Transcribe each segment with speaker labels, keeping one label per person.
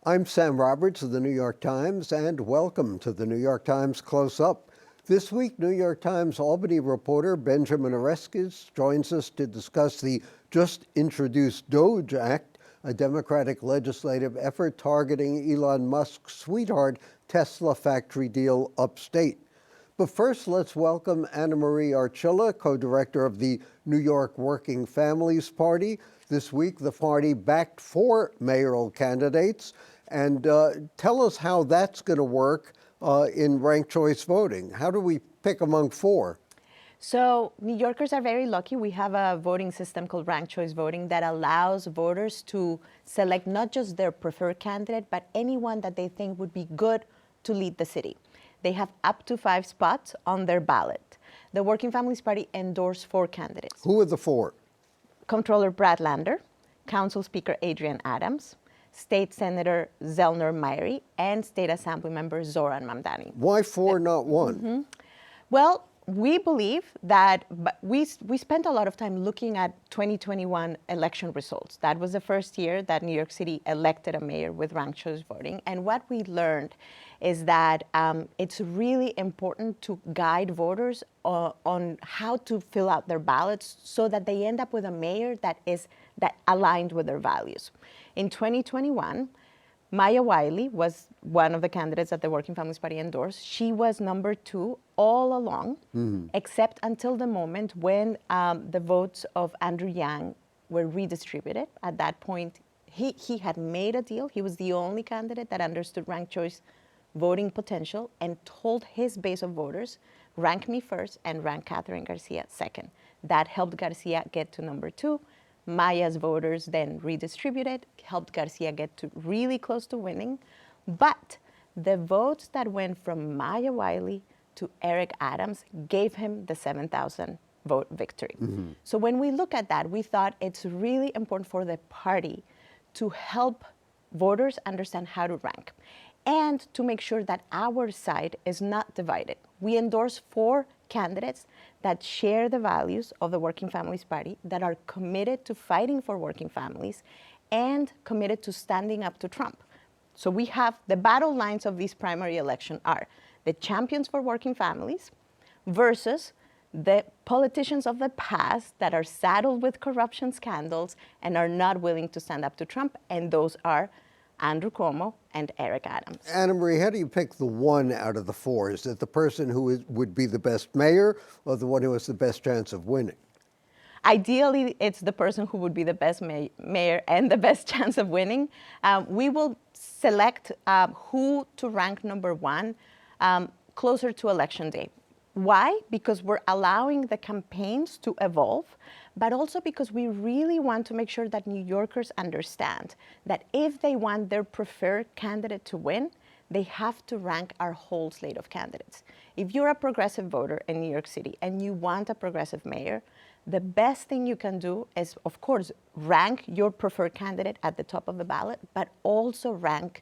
Speaker 1: I'm Sam Roberts of the New York Times, and welcome to the New York Times Close-Up. This week, New York Times Albany reporter Benjamin Oreskes joins us to discuss the just-introduced DOGE Act, a Democratic legislative effort targeting Elon Musk's sweetheart Tesla factory deal upstate. But first, let's welcome Anna Marie Archilla, co-director of the New York Working Families Party. This week, the party backed 4 mayoral candidates. And tell us how that's going to work in ranked choice voting. How do we pick among 4?
Speaker 2: So New Yorkers are very lucky. We have a voting system called ranked choice voting that allows voters to select not just their preferred candidate, but anyone that they think would be good to lead the city. They have up to 5 spots on their ballot. The Working Families Party endorsed 4 candidates.
Speaker 1: Who are the 4?
Speaker 2: Comptroller Brad Lander, Council Speaker Adrian Adams, State Senator Zellner Myrie, and State Assembly Member Zoran Mamdani.
Speaker 1: Why 4, not 1?
Speaker 2: Mm-hmm. Well, we believe that we spent a lot of time looking at 2021 election results. That was the first year that New York City elected a mayor with ranked choice voting. And what we learned is that it's really important to guide voters on how to fill out their ballots so that they end up with a mayor that aligned with their values. In 2021, Maya Wiley was one of the candidates that the Working Families Party endorsed. She was number 2 all along, except until the moment when the votes of Andrew Yang were redistributed. At that point, he had made a deal. He was the only candidate that understood ranked choice voting potential and told his base of voters, rank me first and rank Catherine Garcia second. That helped Garcia get to number 2. Maya's voters then redistributed, helped Garcia get to really close to winning. But the votes that went from Maya Wiley to Eric Adams gave him the 7,000 vote victory. So when we look at that, we thought it's really important for the party to help voters understand how to rank and to make sure that our side is not divided. We endorse 4 candidates that share the values of the Working Families Party, that are committed to fighting for working families and committed to standing up to Trump. So we have the battle lines of this primary election are the champions for working families versus the politicians of the past that are saddled with corruption scandals and are not willing to stand up to Trump, and those are Andrew Cuomo and Eric Adams.
Speaker 1: Anna Marie, how do you pick the 1 out of the 4? Is it the person who would be the best mayor or the one who has the best chance of winning?
Speaker 2: Ideally, it's the person who would be the best mayor and the best chance of winning. We will select who to rank number 1 closer to Election Day. Why? Because we're allowing the campaigns to evolve, but also because we really want to make sure that New Yorkers understand that if they want their preferred candidate to win, they have to rank our whole slate of candidates. If you're a progressive voter in New York City and you want a progressive mayor, the best thing you can do is, of course, rank your preferred candidate at the top of the ballot, but also rank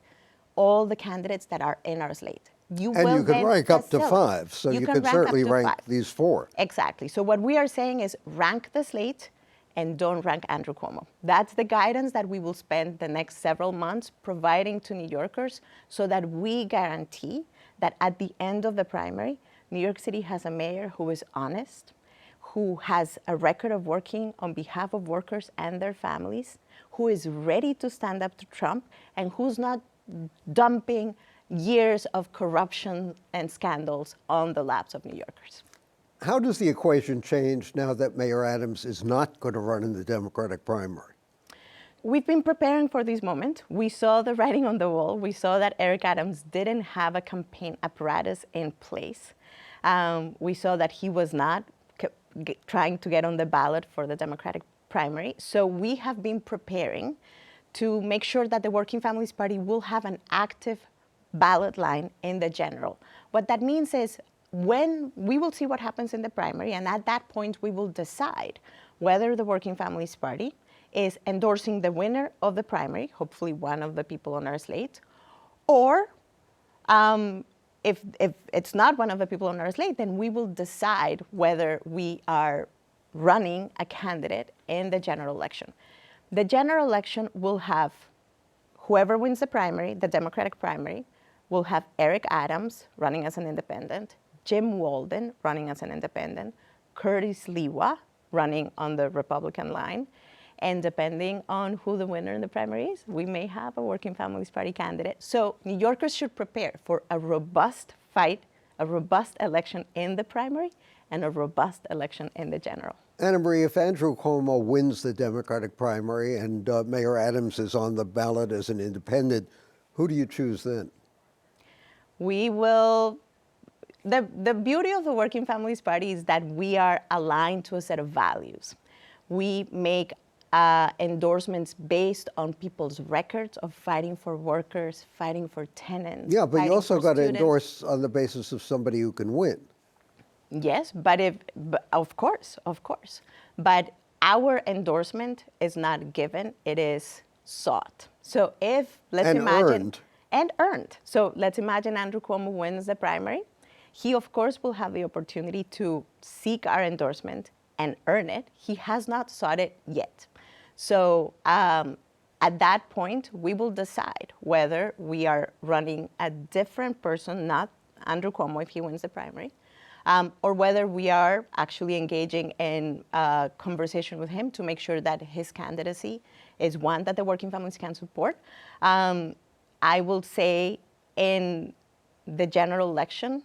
Speaker 2: all the candidates that are in our slate.
Speaker 1: You can rank up to 5, so you can certainly rank these 4.
Speaker 2: Exactly. So what we are saying is rank the slate and don't rank Andrew Cuomo. That's the guidance that we will spend the next several months providing to New Yorkers so that we guarantee that at the end of the primary, New York City has a mayor who is honest, who has a record of working on behalf of workers and their families, who is ready to stand up to Trump, and who's not dumping years of corruption and scandals on the laps of New Yorkers.
Speaker 1: How does the equation change now that Mayor Adams is not going to run in the Democratic primary?
Speaker 2: We've been preparing for this moment. We saw the writing on the wall. We saw that Eric Adams didn't have a campaign apparatus in place. We saw that he was not trying to get on the ballot for the Democratic primary. So we have been preparing to make sure that the Working Families Party will have an active ballot line in the general. What that means is when we will see what happens in the primary, and at that point we will decide whether the Working Families Party is endorsing the winner of the primary, hopefully one of the people on our slate, or if it's not one of the people on our slate, then we will decide whether we are running a candidate in the general election. The general election will have whoever wins the primary, the Democratic primary, will have Eric Adams running as an independent, Jim Walden running as an independent, Curtis Lewa running on the Republican line, and depending on who the winner in the primary is, we may have a Working Families Party candidate. So New Yorkers should prepare for a robust fight, a robust election in the primary, and a robust election in the general.
Speaker 1: Anna Marie, if Andrew Cuomo wins the Democratic primary and Mayor Adams is on the ballot as an independent, who do you choose then?
Speaker 2: We will, the beauty of the Working Families Party is that we are aligned to a set of values. We make endorsements based on people's records of fighting for workers, fighting for tenants.
Speaker 1: Yeah, but you also got to
Speaker 2: students.
Speaker 1: endorse on the basis of somebody who can win.
Speaker 2: Yes, but of course. But our endorsement is not given, it is sought. So if, let's imagine. Earned. So let's imagine Andrew Cuomo wins the primary. He, of course, will have the opportunity to seek our endorsement and earn it. He has not sought it yet. So at that point, we will decide whether we are running a different person, not Andrew Cuomo if he wins the primary, or whether we are actually engaging in a conversation with him to make sure that his candidacy is one that the Working Families can support. I will say in the general election,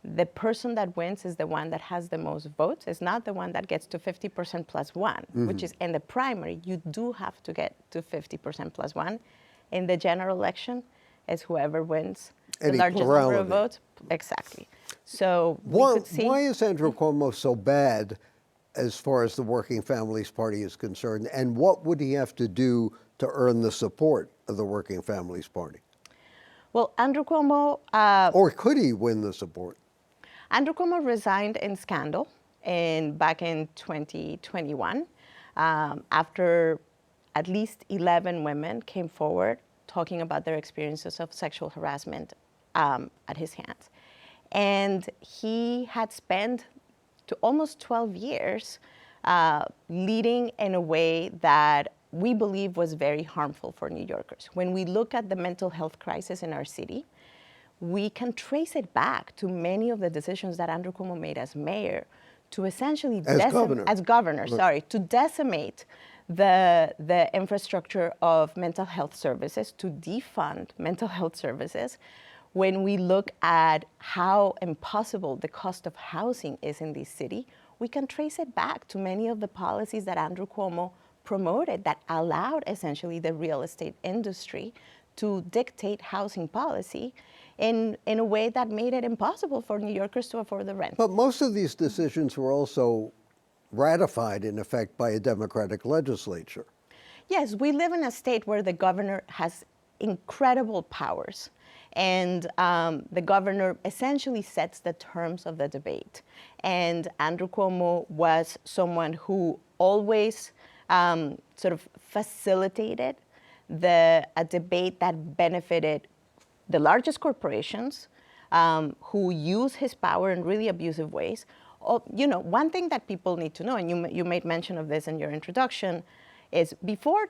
Speaker 2: the person that wins is the one that has the most votes. It's not the one that gets to 50% plus one, which is in the primary. You do have to get to 50% plus one. In the general election, it's whoever wins the largest number of votes. Exactly. So we could see.
Speaker 1: Why is Andrew Cuomo so bad as far as the Working Families Party is concerned? And what would he have to do to earn the support of the Working Families Party?
Speaker 2: Well, Andrew Cuomo.
Speaker 1: Or could he win the support?
Speaker 2: Andrew Cuomo resigned in scandal back in 2021 after at least 11 women came forward talking about their experiences of sexual harassment at his hands. And he had spent almost 12 years leading in a way that we believe was very harmful for New Yorkers. When we look at the mental health crisis in our city, we can trace it back to many of the decisions that Andrew Cuomo made as mayor to essentially
Speaker 1: as governor,
Speaker 2: to decimate the infrastructure of mental health services, to defund mental health services. When we look at how impossible the cost of housing is in this city, we can trace it back to many of the policies that Andrew Cuomo promoted that allowed essentially the real estate industry to dictate housing policy in a way that made it impossible for New Yorkers to afford the rent.
Speaker 1: But most of these decisions were also ratified, in effect, by a Democratic legislature.
Speaker 2: Yes, we live in a state where the governor has incredible powers. And the governor essentially sets the terms of the debate. And Andrew Cuomo was someone who always sort of facilitated a debate that benefited the largest corporations who use his power in really abusive ways. One thing that people need to know, and you made mention of this in your introduction, is before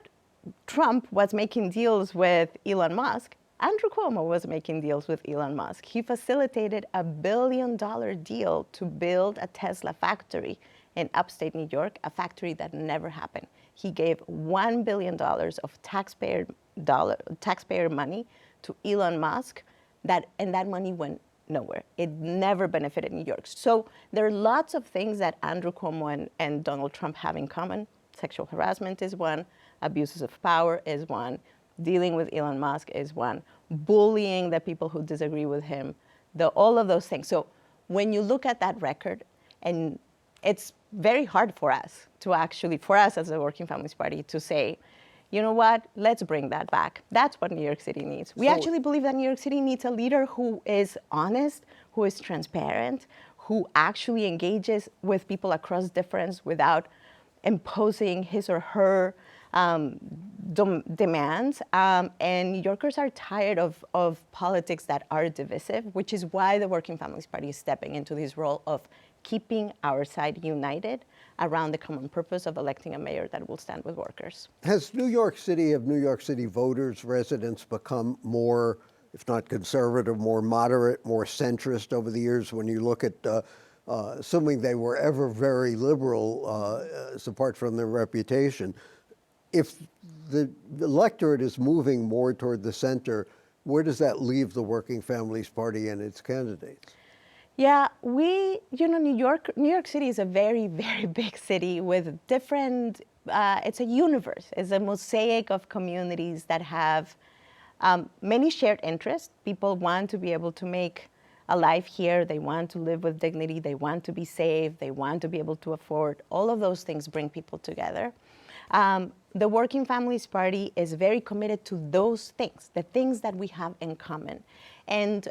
Speaker 2: Trump was making deals with Elon Musk, Andrew Cuomo was making deals with Elon Musk. He facilitated $1 billion deal to build a Tesla factory in upstate New York, a factory that never happened. He gave $1 billion of taxpayer money to Elon Musk, and that money went nowhere. It never benefited New York. So there are lots of things that Andrew Cuomo and Donald Trump have in common. Sexual harassment is one, abuses of power is one, dealing with Elon Musk is one, bullying the people who disagree with him, all of those things. So when you look at that record, and it's very hard for us as a Working Families Party to say, you know what, let's bring that back. That's what New York City needs. We actually believe that New York City needs a leader who is honest, who is transparent, who actually engages with people across difference without imposing his or her demands. And New Yorkers are tired of politics that are divisive, which is why the Working Families Party is stepping into this role of keeping our side united around the common purpose of electing a mayor that will stand with workers.
Speaker 1: Have New York City voters, residents become more, if not conservative, more moderate, more centrist over the years when you look at, assuming they were ever very liberal, apart from their reputation, if the electorate is moving more toward the center, where does that leave the Working Families Party and its candidates?
Speaker 2: Yeah, New York City is a very, very big city with different, it's a universe. It's a mosaic of communities that have many shared interests. People want to be able to make a life here. They want to live with dignity. They want to be safe. They want to be able to afford. All of those things bring people together. The Working Families Party is very committed to those things, the things that we have in common. And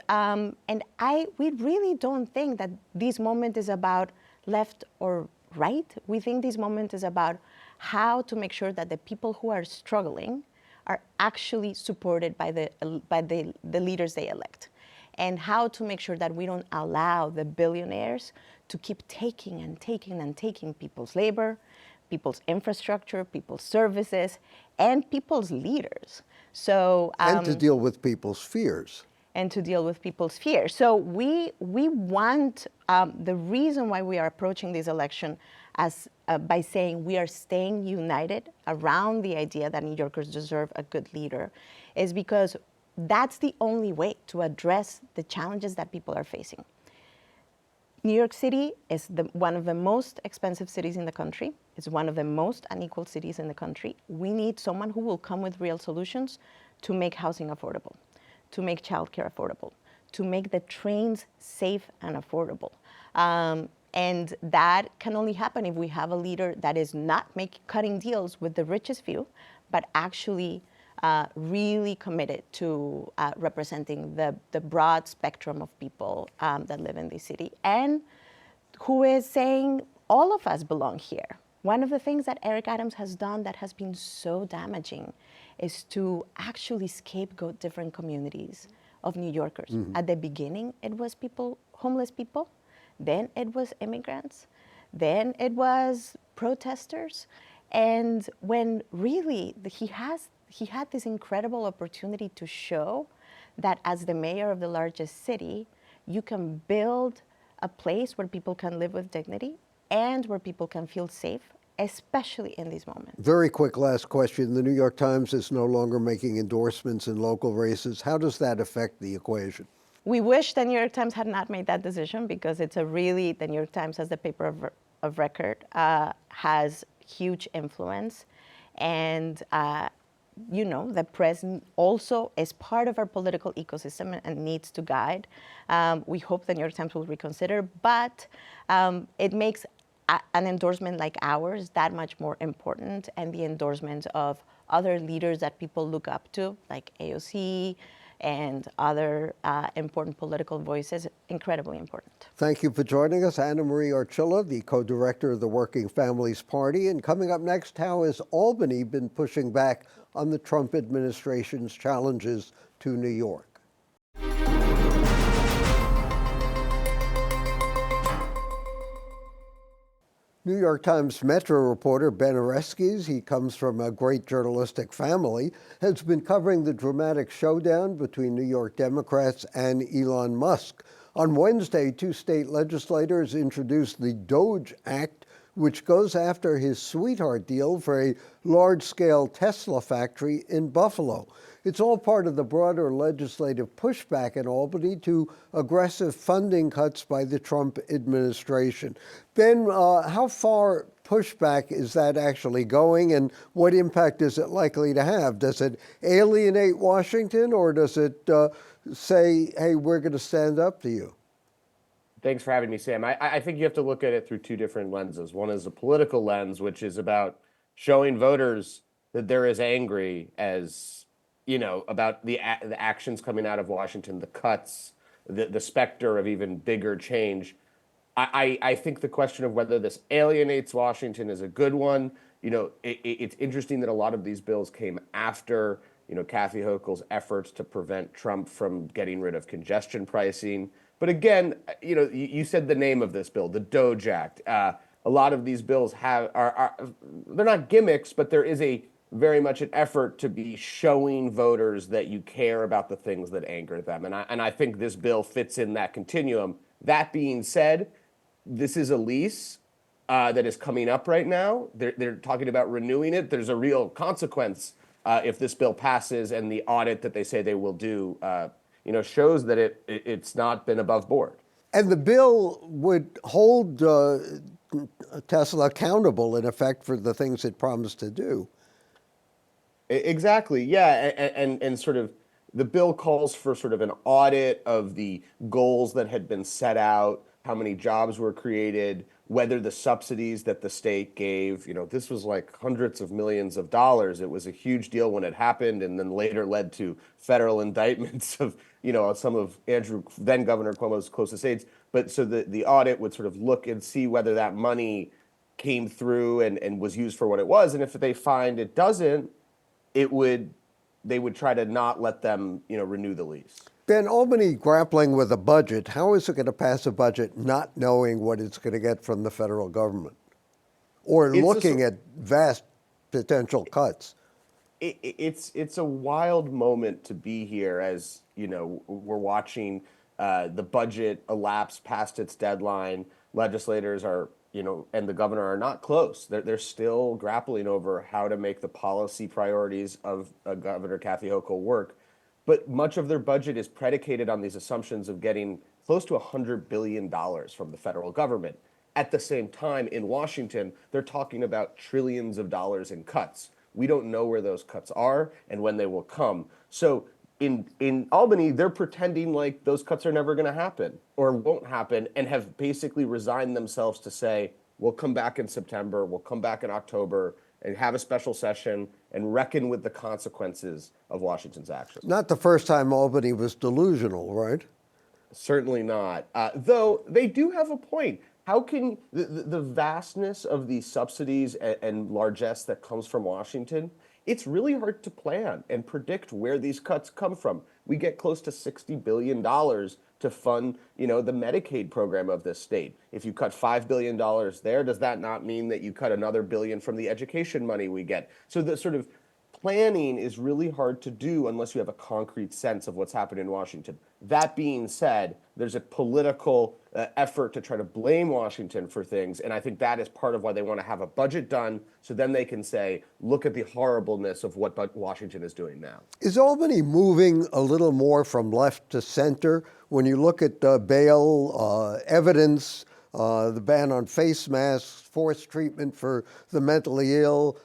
Speaker 2: we really don't think that this moment is about left or right. We think this moment is about how to make sure that the people who are struggling are actually supported by the leaders they elect, and how to make sure that we don't allow the billionaires to keep taking and taking and taking people's labor, people's infrastructure, people's services, and people's leaders. So
Speaker 1: and to deal with people's fears.
Speaker 2: And to deal with people's fears. So we want, the reason why we are approaching this election as by saying we are staying united around the idea that New Yorkers deserve a good leader is because that's the only way to address the challenges that people are facing. New York City is one of the most expensive cities in the country. It's one of the most unequal cities in the country. We need someone who will come with real solutions to make housing affordable, to make childcare affordable, to make the trains safe and affordable. And that can only happen if we have a leader that is not cutting deals with the richest few, but actually really committed to representing the broad spectrum of people that live in this city, and who is saying all of us belong here. One of the things that Eric Adams has done that has been so damaging is to actually scapegoat different communities of New Yorkers. Mm-hmm. At the beginning, it was homeless people, then it was immigrants, then it was protesters, and when really he had this incredible opportunity to show that as the mayor of the largest city, you can build a place where people can live with dignity and where people can feel safe, especially in these moments.
Speaker 1: Very quick last question. The New York Times is no longer making endorsements in local races. How does that affect the equation?
Speaker 2: We wish the New York Times had not made that decision, because the New York Times as the paper of record has huge influence, and the press also is part of our political ecosystem and needs to guide. We hope the New York Times will reconsider, but it makes an endorsement like ours that much more important, and the endorsement of other leaders that people look up to, like AOC and other important political voices, incredibly important.
Speaker 1: Thank you for joining us, Anna Marie Archilla, the co-director of the Working Families Party. And coming up next, how has Albany been pushing back on the Trump administration's challenges to New York? New York Times Metro reporter Ben Oreskes, he comes from a great journalistic family, has been covering the dramatic showdown between New York Democrats and Elon Musk. On Wednesday, 2 state legislators introduced the DOGE Act, which goes after his sweetheart deal for a large-scale Tesla factory in Buffalo. It's all part of the broader legislative pushback in Albany to aggressive funding cuts by the Trump administration. Ben, how far pushback is that actually going, and what impact is it likely to have? Does it alienate Washington, or does it say, hey, we're going to stand up to you?
Speaker 3: Thanks for having me, Sam. I think you have to look at it through 2 different lenses. One is a political lens, which is about showing voters that they're as angry as, about the actions coming out of Washington, the cuts, the specter of even bigger change. I think the question of whether this alienates Washington is a good one. It's interesting that a lot of these bills came after, Kathy Hochul's efforts to prevent Trump from getting rid of congestion pricing. But again, you said the name of this bill, the DOGE Act. A a lot of these bills are they're not gimmicks, but there is a very much an effort to be showing voters that you care about the things that anger them. And I think this bill fits in that continuum. That being said, this is a lease that is coming up right now. They're talking about renewing it. There's a real consequence if this bill passes, and the audit that they say they will do, shows that it's not been above board.
Speaker 1: And the bill would hold Tesla accountable, in effect, for the things it promised to do.
Speaker 3: Exactly, yeah, and sort of the bill calls for sort of an audit of the goals that had been set out, how many jobs were created, whether the subsidies that the state gave, this was like hundreds of millions of dollars. It was a huge deal when it happened, and then later led to federal indictments of, some of then Governor Cuomo's closest aides. But so the audit would sort of look and see whether that money came through and was used for what it was. And if they find it doesn't, they would try to not let them, renew the lease.
Speaker 1: Ben, Albany grappling with a budget. How is it going to pass a budget not knowing what it's going to get from the federal government, or looking at vast potential cuts?
Speaker 3: It's a wild moment to be here, as we're watching the budget elapse past its deadline. Legislators are, and the governor are not close. They're still grappling over how to make the policy priorities of Governor Kathy Hochul work. But much of their budget is predicated on these assumptions of getting close to $100 billion from the federal government. At the same time, in Washington, they're talking about trillions of dollars in cuts. We don't know where those cuts are and when they will come. So in Albany, they're pretending like those cuts are never going to happen or won't happen, and have basically resigned themselves to say, we'll come back in September, we'll come back in October, and have a special session and reckon with the consequences of Washington's actions.
Speaker 1: Not the first time Albany was delusional, right?
Speaker 3: Certainly not. Though they do have a point. How can the vastness of the subsidies and largesse that comes from Washington, it's really hard to plan and predict where these cuts come from. We get close to $60 billion to fund, the Medicaid program of this state. If you cut $5 billion there, does that not mean that you cut another billion from the education money we get? So the sort of planning is really hard to do unless you have a concrete sense of what's happening in Washington. That being said, there's a political effort to try to blame Washington for things, and I think that is part of why they want to have a budget done, so then they can say, look at the horribleness of what Washington is doing now.
Speaker 1: Is Albany moving a little more from left to center? When you look at bail, evidence, the ban on face masks, forced treatment for the mentally ill,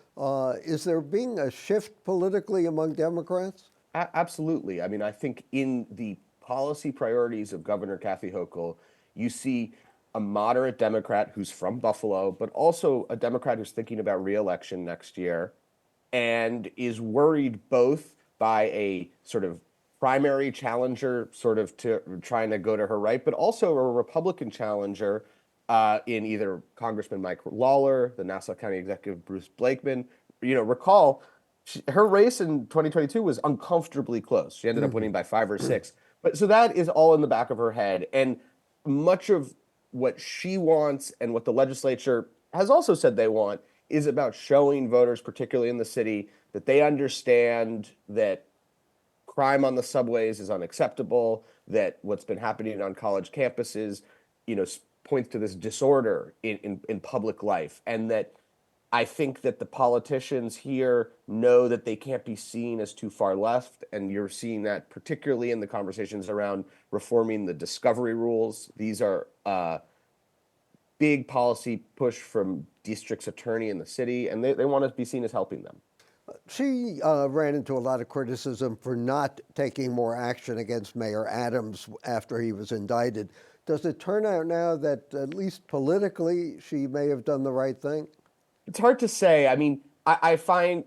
Speaker 1: is there being a shift politically among Democrats?
Speaker 3: Absolutely. I mean, I think in the policy priorities of Governor Kathy Hochul, you see a moderate Democrat who's from Buffalo, but also a Democrat who's thinking about re-election next year and is worried both by a sort of primary challenger sort of to trying to go to her right, but also a Republican challenger in either Congressman Mike Lawler, the Nassau County Executive Bruce Blakeman. Recall, her race in 2022 was uncomfortably close. She ended up winning by 5 or 6. But so that is all in the back of her head. And much of what she wants and what the legislature has also said they want is about showing voters, particularly in the city, that they understand that crime on the subways is unacceptable, that what's been happening on college campuses, points to this disorder in public life, and that I think that the politicians here know that they can't be seen as too far left, and you're seeing that particularly in the conversations around reforming the discovery rules. These are big policy push from district's attorney in the city, and they want to be seen as helping them.
Speaker 1: She ran into a lot of criticism for not taking more action against Mayor Adams after he was indicted. Does it turn out now that, at least politically, she may have done the right thing?
Speaker 3: It's hard to say. I mean, I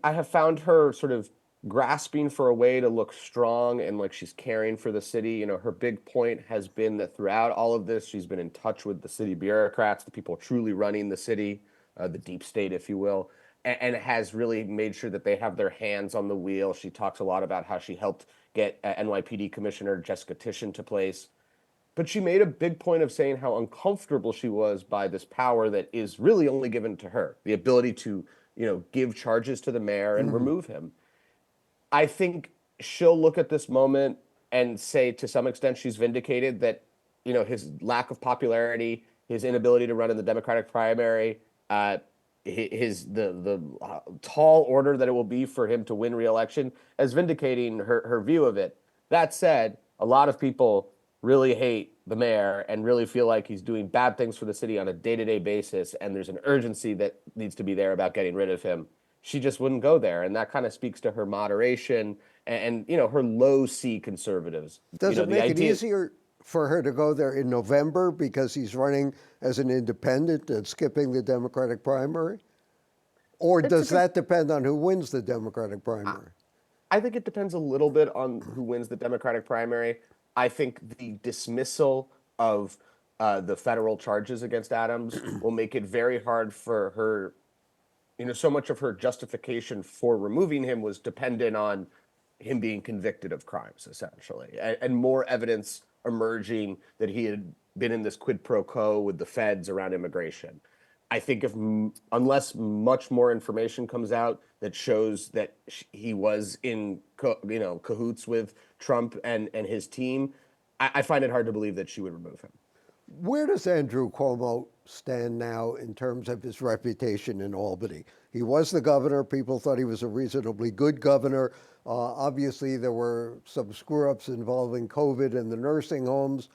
Speaker 3: have found her sort of grasping for a way to look strong and like she's caring for the city. Her big point has been that throughout all of this, she's been in touch with the city bureaucrats, the people truly running the city, the deep state, if you will, and has really made sure that they have their hands on the wheel. She talks a lot about how she helped get NYPD Commissioner Jessica Titian to place. but she made a big point of saying how uncomfortable she was by this power that is really only given to her, the ability to, give charges to the mayor and remove him. I think she'll look at this moment and say, to some extent, she's vindicated that, his lack of popularity, his inability to run in the Democratic primary, the tall order that it will be for him to win re-election, as vindicating her view of it. That said, a lot of people really hate the mayor and really feel like he's doing bad things for the city on a day-to-day basis, and there's an urgency that needs to be there about getting rid of him. She just wouldn't go there, and that kind of speaks to her moderation and her low C conservatives.
Speaker 1: Does it
Speaker 3: The
Speaker 1: make it
Speaker 3: idea.
Speaker 1: easier for her to go there in November because he's running as an independent and skipping the Democratic primary? Or does that depend on who wins the Democratic primary?
Speaker 3: I think it depends a little bit on who wins the Democratic primary. I think the dismissal of the federal charges against Adams will make it very hard for her. So much of her justification for removing him was dependent on him being convicted of crimes, essentially, and more evidence emerging that he had been in this quid pro quo with the feds around immigration. I think unless much more information comes out that shows that he was in cahoots with Trump and his team, I find it hard to believe that she would remove him.
Speaker 1: Where does Andrew Cuomo stand now in terms of his reputation in Albany? He was the governor. People thought he was a reasonably good governor. Obviously, there were some screw-ups involving COVID in the nursing homes.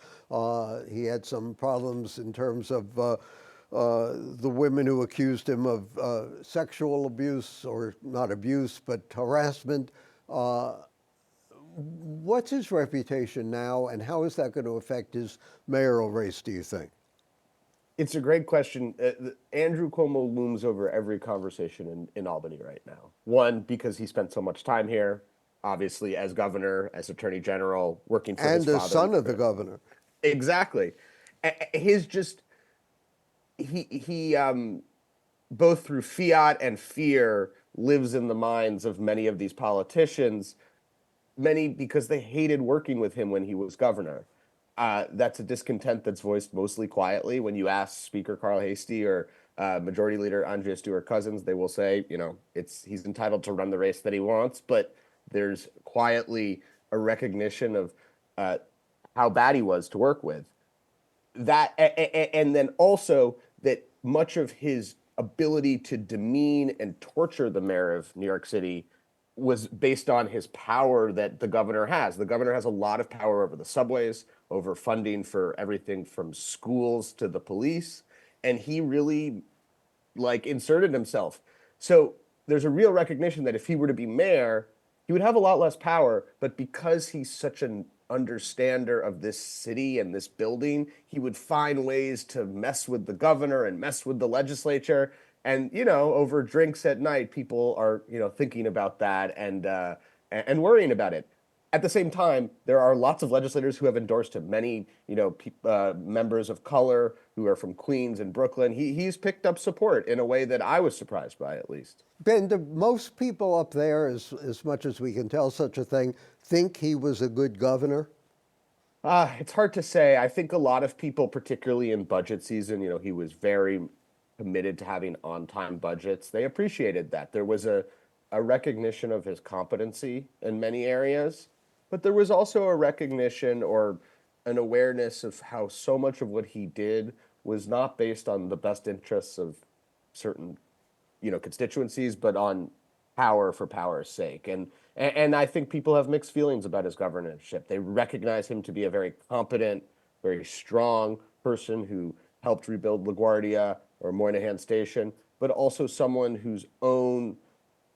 Speaker 1: He had some problems in terms of the women who accused him of sexual abuse, or not abuse, but harassment. What's his reputation now, and how is that going to affect his mayoral race, do you think?
Speaker 3: It's a great question. Andrew Cuomo looms over every conversation in Albany right now. One, because he spent so much time here, obviously as governor, as attorney general, working for his
Speaker 1: And
Speaker 3: father.
Speaker 1: as son of the governor.
Speaker 3: Exactly. His just, he both through fiat and fear lives in the minds of many of these politicians, many because they hated working with him when he was governor. That's a discontent that's voiced mostly quietly. When you ask Speaker Carl Hastie or Majority Leader Andrea Stewart-Cousins, they will say, he's entitled to run the race that he wants, but there's quietly a recognition of how bad he was to work with. That, and then also that much of his ability to demean and torture the mayor of New York City was based on his power that the governor has. The governor has a lot of power over the subways, over funding for everything from schools to the police, and he really inserted himself. So there's a real recognition that if he were to be mayor, he would have a lot less power, but because he's such an understander of this city and this building, he would find ways to mess with the governor and mess with the legislature. And, over drinks at night, people are, thinking about that and worrying about it. At the same time, there are lots of legislators who have endorsed him. Many, members of color who are from Queens and Brooklyn. He's picked up support in a way that I was surprised by, at least.
Speaker 1: Ben, do most people up there, as much as we can tell such a thing, think he was a good governor?
Speaker 3: It's hard to say. I think a lot of people, particularly in budget season, he was very committed to having on-time budgets. They appreciated that. There was a recognition of his competency in many areas, but there was also a recognition or an awareness of how so much of what he did was not based on the best interests of certain, constituencies, but on power for power's sake. And I think people have mixed feelings about his governorship. They recognize him to be a very competent, very strong person who helped rebuild LaGuardia or Moynihan Station, but also someone whose own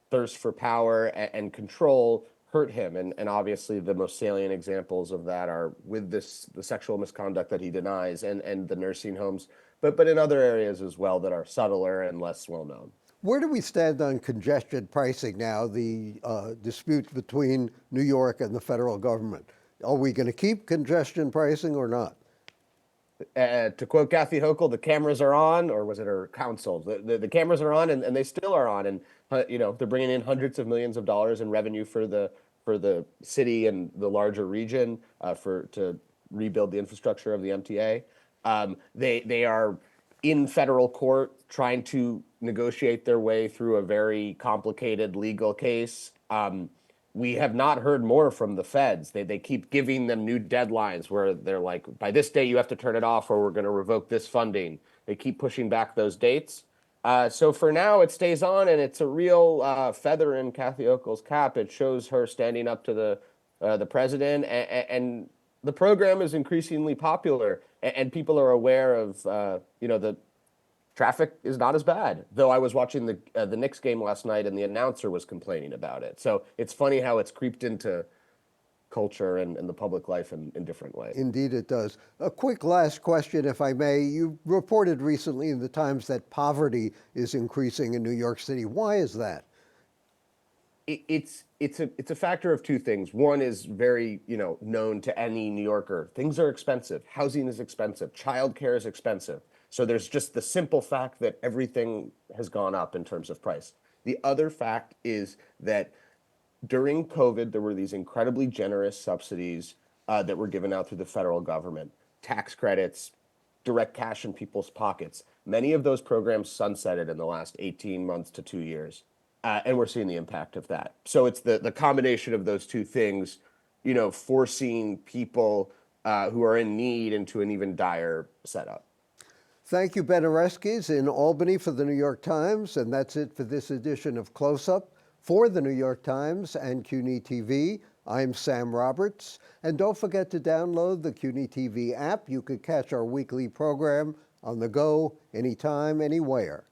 Speaker 3: thirst for power and control hurt him. And obviously the most salient examples of that are with the sexual misconduct that he denies and the nursing homes, but in other areas as well that are subtler and less well known.
Speaker 1: Where do we stand on congestion pricing now, the dispute between New York and the federal government? Are we going to keep congestion pricing or not?
Speaker 3: To quote Kathy Hochul, the cameras are on, or was it her counsel? The cameras are on, and they still are on, and they're bringing in hundreds of millions of dollars in revenue for the city and the larger region to rebuild the infrastructure of the MTA. They are in federal court trying to negotiate their way through a very complicated legal case. We have not heard more from the feds. They keep giving them new deadlines where they're like, by this date you have to turn it off or we're going to revoke this funding. They keep pushing back those dates. So for now, it stays on, and it's a real feather in Kathy Hochul's cap. It shows her standing up to the president, and the program is increasingly popular, and people are aware of the traffic is not as bad. Though I was watching the Knicks game last night, and the announcer was complaining about it. So it's funny how it's creeped into culture and the public life in different ways.
Speaker 1: Indeed it does. A quick last question, if I may. You reported recently in the Times that poverty is increasing in New York City. Why is that?
Speaker 3: It's a factor of two things. One is very known to any New Yorker. Things are expensive. Housing is expensive. Childcare is expensive. So there's just the simple fact that everything has gone up in terms of price. The other fact is that during COVID, there were these incredibly generous subsidies that were given out through the federal government, tax credits, direct cash in people's pockets. Many of those programs sunsetted in the last 18 months to 2 years. And we're seeing the impact of that. So it's the combination of those two things, forcing people who are in need into an even dire setup.
Speaker 1: Thank you, Ben Oreskes in Albany for the New York Times. And that's it for this edition of Close Up. For the New York Times and CUNY TV, I'm Sam Roberts. And don't forget to download the CUNY TV app. You could catch our weekly program on the go, anytime, anywhere.